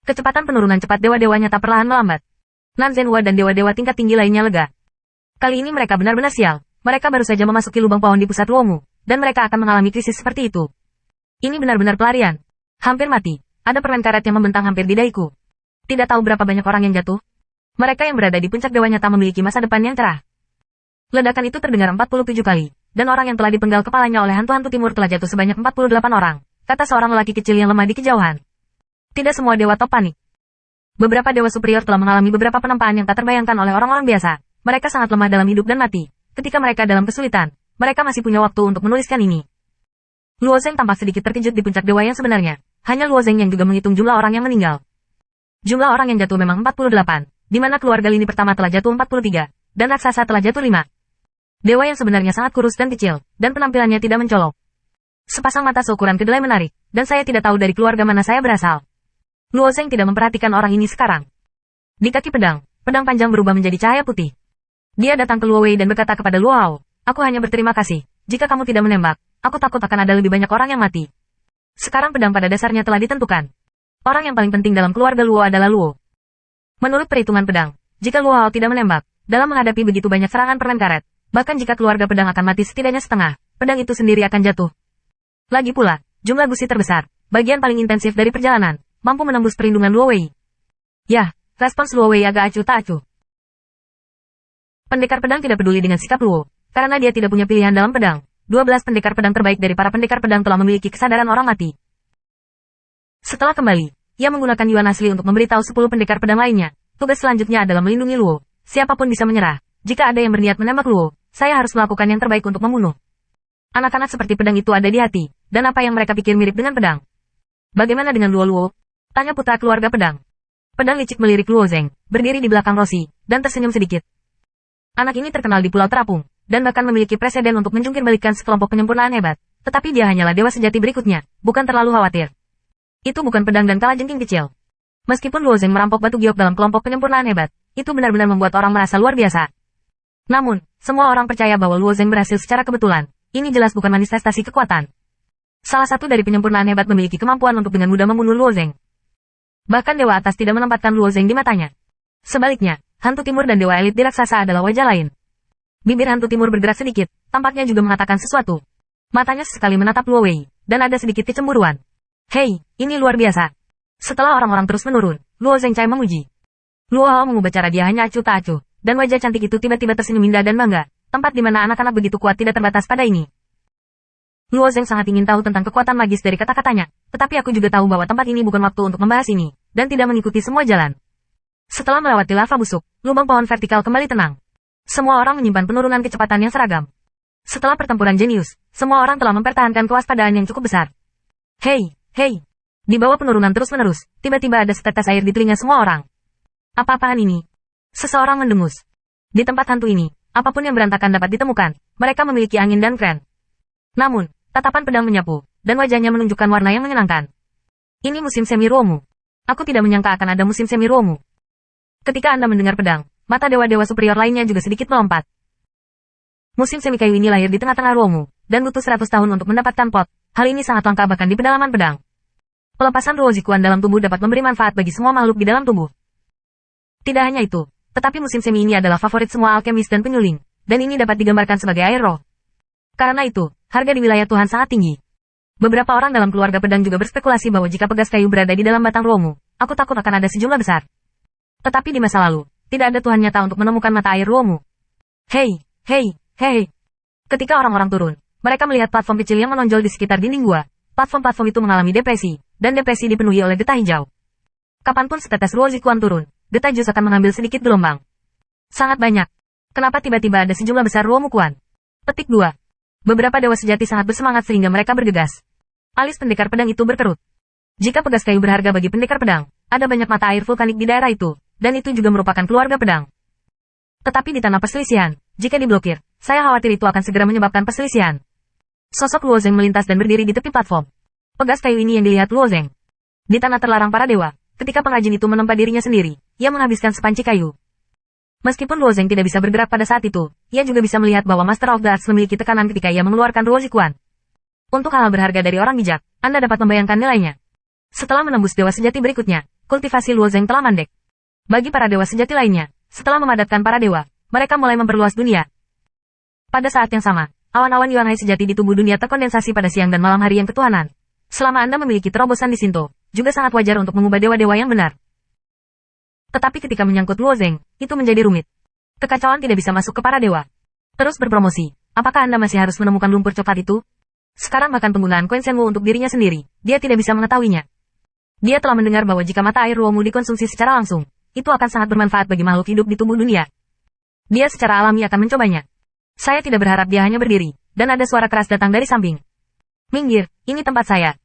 Kecepatan penurunan cepat dewa-dewanya tak perlahan melambat. Nan Zhenhua dan dewa-dewa tingkat tinggi lainnya lega. Kali ini mereka benar-benar sial. Mereka baru saja memasuki lubang pohon di pusat Luomu, dan mereka akan mengalami krisis seperti itu. Ini benar-benar pelarian. Hampir mati. Ada permen karet yang membentang hampir di dahiku. Tidak tahu berapa banyak orang yang jatuh. Mereka yang berada di puncak dewa nyata memiliki masa depan yang cerah. Ledakan itu terdengar 47 kali, dan orang yang telah dipenggal kepalanya oleh hantu-hantu timur telah jatuh sebanyak 48 orang, kata seorang lelaki kecil yang lemah di kejauhan. Tidak semua dewa top panik. Beberapa dewa superior telah mengalami beberapa penempaan yang tak terbayangkan oleh orang-orang biasa. Mereka sangat lemah dalam hidup dan mati. Ketika mereka dalam kesulitan, mereka masih punya waktu untuk menuliskan ini. Luo Zeng tampak sedikit terkejut di puncak dewa yang sebenarnya. Hanya Luo Zeng yang juga menghitung jumlah orang yang meninggal. Jumlah orang yang jatuh memang 48, di mana keluarga lini pertama telah jatuh 43, dan raksasa telah jatuh 5. Dewa yang sebenarnya sangat kurus dan kecil, dan penampilannya tidak mencolok. Sepasang mata seukuran kedelai menarik, dan saya tidak tahu dari keluarga mana saya berasal. Luo Zeng tidak memperhatikan orang ini sekarang. Di kaki pedang panjang berubah menjadi cahaya putih. Dia datang ke Luo Wei dan berkata kepada Luo Hao, "Aku hanya berterima kasih. Jika kamu tidak menembak, aku takut akan ada lebih banyak orang yang mati." Sekarang pedang pada dasarnya telah ditentukan. Orang yang paling penting dalam keluarga Luo adalah Luo. Menurut perhitungan pedang, jika Luo Hao tidak menembak, dalam menghadapi begitu banyak serangan permen karet, bahkan jika keluarga pedang akan mati setidaknya setengah, pedang itu sendiri akan jatuh. Lagi pula, jumlah gusi terbesar, bagian paling intensif dari perjalanan, mampu menembus perlindungan Luo Wei. Yah, respons Luo Wei agak acuh tak acuh. Pendekar pedang tidak peduli dengan sikap Luo, karena dia tidak punya pilihan dalam pedang. 12 pendekar pedang terbaik dari para pendekar pedang telah memiliki kesadaran orang mati. Setelah kembali, ia menggunakan yuan asli untuk memberitahu 10 pendekar pedang lainnya. Tugas selanjutnya adalah melindungi Luo. Siapapun bisa menyerah. Jika ada yang berniat menembak Luo, saya harus melakukan yang terbaik untuk membunuh. Anak-anak seperti pedang itu ada di hati, dan apa yang mereka pikir mirip dengan pedang. Bagaimana dengan Luo? Tanya putra keluarga pedang. Pedang licik melirik Luo Zeng, berdiri di belakang Roshi, dan tersenyum sedikit. Anak ini terkenal di Pulau Terapung, dan bahkan memiliki presiden untuk menjungkir balikan sekelompok penyempurnaan hebat. Tetapi dia hanyalah dewa sejati berikutnya, bukan terlalu khawatir. Itu bukan pedang dan kalajengking kecil. Meskipun Luo Zeng merampok batu giok dalam kelompok penyempurnaan hebat, itu benar-benar membuat orang merasa luar biasa. Namun, semua orang percaya bahwa Luo Zeng berhasil secara kebetulan. Ini jelas bukan manifestasi kekuatan. Salah satu dari penyempurnaan hebat memiliki kemampuan untuk dengan mudah membunuh Luo Zeng. Bahkan dewa atas tidak menempatkan Luo Zeng di matanya. Sebaliknya, hantu timur dan dewa elit di raksasa adalah wajah lain. Bibir hantu timur bergerak sedikit, tampaknya juga mengatakan sesuatu. Matanya sesekali menatap Luo Wei, dan ada sedikit kecemburuan. Hei, ini luar biasa. Setelah orang-orang terus menurun, Luo Zengcai memuji. Luo Hao mengubah cara dia hanya acuh tak acuh, dan wajah cantik itu tiba-tiba tersenyum indah dan bangga. Tempat di mana anak-anak begitu kuat tidak terbatas pada ini. Luo Zeng sangat ingin tahu tentang kekuatan magis dari kata-katanya, tetapi aku juga tahu bahwa tempat ini bukan waktu untuk membahas ini, dan tidak mengikuti semua jalan. Setelah melewati lava busuk, lubang pohon vertikal kembali tenang. Semua orang menyimpan penurunan kecepatan yang seragam. Setelah pertempuran jenius, semua orang telah mempertahankan kewaspadaan yang cukup besar. Hei. Di bawah penurunan terus-menerus, tiba-tiba ada setetes air di telinga semua orang. Apa-apaan ini? Seseorang mendengus. Di tempat hantu ini, apapun yang berantakan dapat ditemukan, mereka memiliki angin dan kren. Namun, tatapan pedang menyapu, dan wajahnya menunjukkan warna yang menyenangkan. Ini musim semi Ruomu. Aku tidak menyangka akan ada musim semi Ruomu. Ketika Anda mendengar pedang, mata dewa-dewa superior lainnya juga sedikit melompat. Musim semi kayu ini lahir di tengah-tengah Ruomu, dan butuh 100 tahun untuk mendapatkan pot. Hal ini sangat langka bahkan di pedalaman pedang. Pelepasan Ruo Zikuan dalam tubuh dapat memberi manfaat bagi semua makhluk di dalam tubuh. Tidak hanya itu, tetapi musim semi ini adalah favorit semua alkemis dan penyuling, dan ini dapat digambarkan sebagai air roh. Karena itu, harga di wilayah Tuhan sangat tinggi. Beberapa orang dalam keluarga pedang juga berspekulasi bahwa jika pegas kayu berada di dalam batang Ruomu, aku takut akan ada sejumlah besar. Tetapi di masa lalu, tidak ada Tuhan nyata untuk menemukan mata air Ruomu. Hei. Ketika orang-orang turun, mereka melihat platform kecil yang menonjol di sekitar dinding gua. Platform-platform itu mengalami depresi, dan depresi dipenuhi oleh getah hijau. Kapanpun setetes Ruo Zikuan turun, getah jus akan mengambil sedikit gelombang. Sangat banyak. Kenapa tiba-tiba ada sejumlah besar Ruomu Kuan? Petik 2. Beberapa dewa sejati sangat bersemangat sehingga mereka bergegas. Alis pendekar pedang itu berkerut. Jika pegas kayu berharga bagi pendekar pedang, ada banyak mata air vulkanik di daerah itu, dan itu juga merupakan keluarga pedang. Tetapi di tanah perselisihan, jika diblokir, saya khawatir itu akan segera menyebabkan perselisihan. Sosok Luo Zeng melintas dan berdiri di tepi platform. Pegas kayu ini yang dilihat Luo Zeng. Di tanah terlarang para dewa, ketika pengrajin itu menempa dirinya sendiri, ia menghabiskan sepanci kayu. Meskipun Luo Zeng tidak bisa bergerak pada saat itu, ia juga bisa melihat bahwa Master of the Arts memiliki tekanan ketika ia mengeluarkan Ruo Zikuan. Untuk hal berharga dari orang bijak, Anda dapat membayangkan nilainya. Setelah menembus dewa sejati berikutnya, kultivasi Luo Zeng telah mandek. Bagi para dewa sejati lainnya, setelah memadatkan para dewa, mereka mulai memperluas dunia. Pada saat yang sama, awan-awan Yuan Hai sejati di tubuh dunia terkondensasi pada siang dan malam hari yang ketuhanan. Selama Anda memiliki terobosan di Sinto, juga sangat wajar untuk mengubah dewa-dewa yang benar. Tetapi ketika menyangkut Luo Zeng, itu menjadi rumit. Kekacauan tidak bisa masuk ke para dewa. Terus berpromosi, apakah Anda masih harus menemukan lumpur coklat itu? Sekarang bahkan penggunaan koin Shenwu untuk dirinya sendiri, dia tidak bisa mengetahuinya. Dia telah mendengar bahwa jika mata air Luomu dikonsumsi secara langsung, itu akan sangat bermanfaat bagi makhluk hidup di tubuh dunia. Dia secara alami akan mencobanya. Saya tidak berharap dia hanya berdiri, dan ada suara keras datang dari samping. Minggir, ini tempat saya.